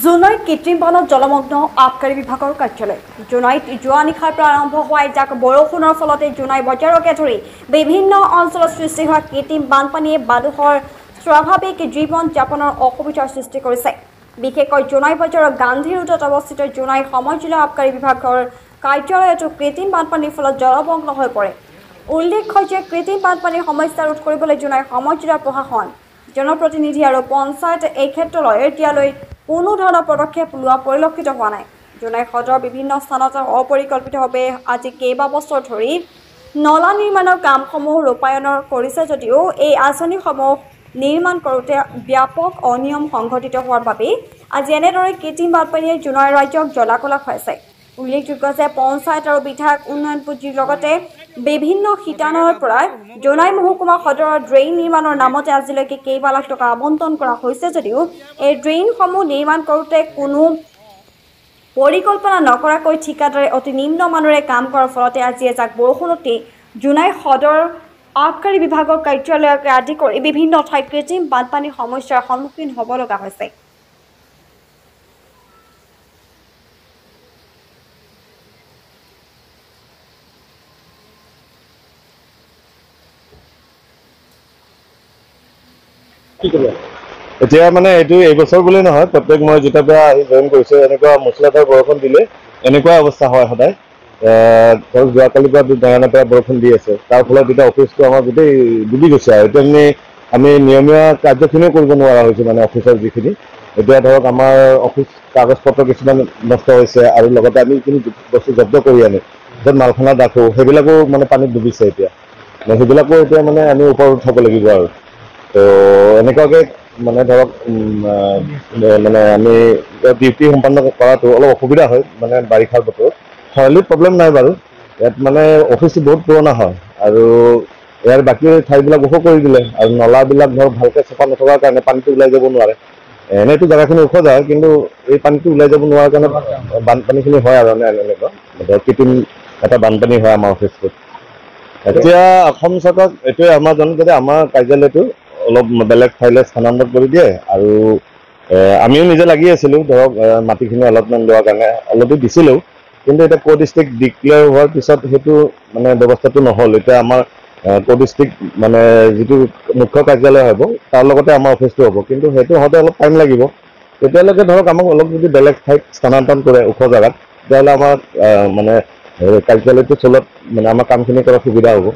জোনাইত কৃত্ৰিম বানত জলমগ্ন আবকাৰী বিভাগৰ কাৰ্যালয়। জোনাইত যোৱা নিশাৰ পৰা আৰম্ভ হোৱা এজাক বৰষুণৰ ফলতে জোনাই বজাৰকে ধৰি বিভিন্ন অঞ্চলত সৃষ্টি হোৱা কৃত্ৰিম বানপানীয়ে মানুহৰ স্বাভাৱিক জীৱন যাপনৰ অসুবিধাৰ সৃষ্টি কৰিছে। বিশেষকৈ জোনাই বজাৰৰ গান্ধী ৰোডত অৱস্থিত জোনাই সমজিলা আবকাৰী বিভাগৰ কাৰ্যালয়তো কৃত্ৰিম বানপানীৰ ফলত জলমগ্ন হৈ পৰে। উল্লেখ্য যে কৃত্ৰিম বানপানীৰ সমস্যা ৰোধ কৰিবলৈ জোনাই সমজিলা প্ৰশাসন, জনপ্ৰতিনিধি আৰু পঞ্চায়ত এই ক্ষেত্ৰলৈ এতিয়ালৈ কোনো ধৰণৰ পদক্ষেপ লোৱা পৰিলক্ষিত হোৱা নাই। জোনাই সদৰৰ বিভিন্ন স্থানত অপৰিকল্পিতভাৱে আজি কেইবাবছৰ ধৰি নলা নিৰ্মাণৰ কামসমূহ ৰূপায়ণ কৰিছে যদিও এই আঁচনিসমূহ নিৰ্মাণ কৰোঁতে ব্যাপক অনিয়ম সংঘটিত হোৱাৰ বাবে আজি এনেদৰে কৃত্ৰিম বানপানীয়ে জোনাই ৰাজ্যক জলাকলা খুৱাইছে। উল্লেখযোগ্য যে পঞ্চায়ত আৰু বিধায়ক উন্নয়ন পুঁজিৰ লগতে বিভিন্ন শিতানৰ পৰা জোনাই মহকুমা সদৰৰ ড্ৰেইন নিৰ্মাণৰ নামতে আজিলৈকে কেইবা লাখ টকা আবণ্টন কৰা হৈছে যদিও এই ড্ৰেইনসমূহ নিৰ্মাণ কৰোঁতে কোনো পৰিকল্পনা নকৰাকৈ ঠিকাদাৰে অতি নিম্নমানৰে কাম কৰাৰ ফলতে আজি এজাক বৰষুণতে জোনাই সদৰ আবকাৰী বিভাগৰ কাৰ্যালয়কে আদি কৰি বিভিন্ন ঠাইত কৃত্ৰিম বানপানীৰ সমস্যাৰ সন্মুখীন হ'ব লগা হৈছে। এতিয়া মানে এইটো এইবছৰ বুলি নহয়, প্ৰত্যেক মই যেতিয়াৰ পৰা জইন কৰিছোঁ এনেকুৱা মুছলাধাৰ বৰষুণ দিলে এনেকুৱা অৱস্থা হয় সদায়। ধৰক যোৱাকালিৰ পৰা ডেৰাণৰ পৰা বৰষুণ দি আছে, তাৰ ফলত এতিয়া অফিচটো আমাৰ গোটেই ডুবি গৈছে আৰু এতিয়া আমি নিয়মীয়া কাৰ্যখিনিও কৰিব নোৱাৰা হৈছোঁ। মানে অফিচৰ যিখিনি এতিয়া ধৰক আমাৰ অফিচ কাগজ পত্ৰ কিছুমান নষ্ট হৈছে আৰু লগতে আমি যিখিনি বস্তু জব্দ কৰি আনো য'ত মালখানাত ৰাখোঁ সেইবিলাকো মানে পানীত ডুবিছে। এতিয়া সেইবিলাকো এতিয়া মানে আমি ওপৰত উঠাব লাগিব আৰু তো এনেকুৱাকৈ মানে ধৰক মানে আমি ডিউটি সম্পন্ন কৰাটো অলপ অসুবিধা হয়। মানে বাৰিষাৰ বতৰত খৰালিত প্ৰব্লেম নাই বাৰু, ইয়াত মানে অফিচটো বহুত পুৰণা হয় আৰু ইয়াৰ বাকী ঠাইবিলাক ওখ কৰি দিলে আৰু নলাবিলাক ধৰক ভালকৈ চাফা নথকাৰ কাৰণে পানীটো ওলাই যাব নোৱাৰে। এনেইতো জেগাখিনি ওখ যায়, কিন্তু এই পানীটো ওলাই যাব নোৱাৰাৰ কাৰণে বানপানীখিনি হয় আৰু এনেকুৱা ধৰক কৃত্ৰিম এটা বানপানী হয় আমাৰ অফিচটোত। এতিয়া অসম চৰকাৰক এইটোৱে আমাৰ যাতে আমাৰ কাৰ্যালয়টো অলপ বেলেগ ঠাইলৈ স্থানান্তৰ কৰি দিয়ে আৰু আমিও নিজে লাগি আছিলোঁ ধৰক মাটিখিনি অলপমান লোৱাৰ কাৰণে অলৰেডি দিছিলোঁ, কিন্তু এতিয়া ক' ডিষ্ট্ৰিক্ট ডিক্লেয়াৰ হোৱাৰ পিছত সেইটো মানে ব্যৱস্থাটো নহ'ল। এতিয়া আমাৰ ক' ডিষ্ট্ৰিক্ট মানে যিটো মুখ্য কাৰ্যালয় হ'ব তাৰ লগতে আমাৰ অফিচটো হ'ব, কিন্তু সেইটো হওঁতে অলপ টাইম লাগিব। তেতিয়ালৈকে ধৰক আমাক অলপ যদি বেলেগ ঠাইত স্থানান্তৰ কৰে ওখ জেগাত, তেতিয়াহ'লে আমাৰ মানে কাৰ্যালয়টো চলত মানে আমাৰ কামখিনি কৰাত সুবিধা হ'ব।